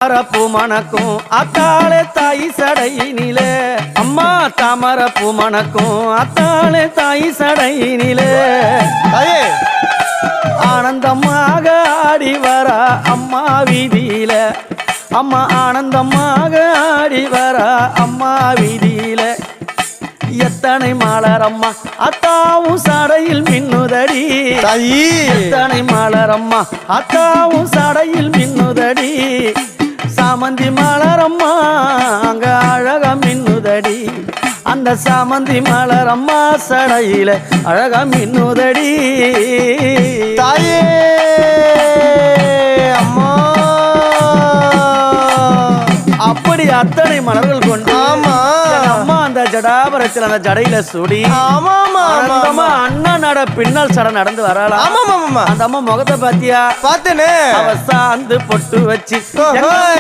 தாமரப்பூ மணக்கும் அத்தாளே தாய் சடையினிலே அம்மா தாமரப்பூ மணக்கும் அத்தாளே தாய் சடையினிலே ஆனந்தமாக ஆடி வர அம்மா வீதியில அம்மா ஆனந்தமாக ஆடி வர அம்மா வீதியில எத்தனை மலரம்மா அத்தாவும் சடையில் மின்னுதடி எத்தனை மலரம்மா அத்தாவும் சடையில் மின்னுதடி சாமந்தி மலரம்மா அங்க அழக மின்னுதடி அந்த சாமந்தி மலரம்மா சடையில அழக மின்னுதடி தாயே அம்மா அப்படி அத்தனை மலர்கள் கொண்டு ஆமா அம்மா அந்த ஜடாபரத்தில் அந்த ஜடையில சுடி அண்ணன் நட பின்னல் சட நடந்து வரலாம் ஆமா அந்த அம்மா முகத்தை பாத்தியா பார்த்தேனே அவ சாந்து பொட்டு வச்சு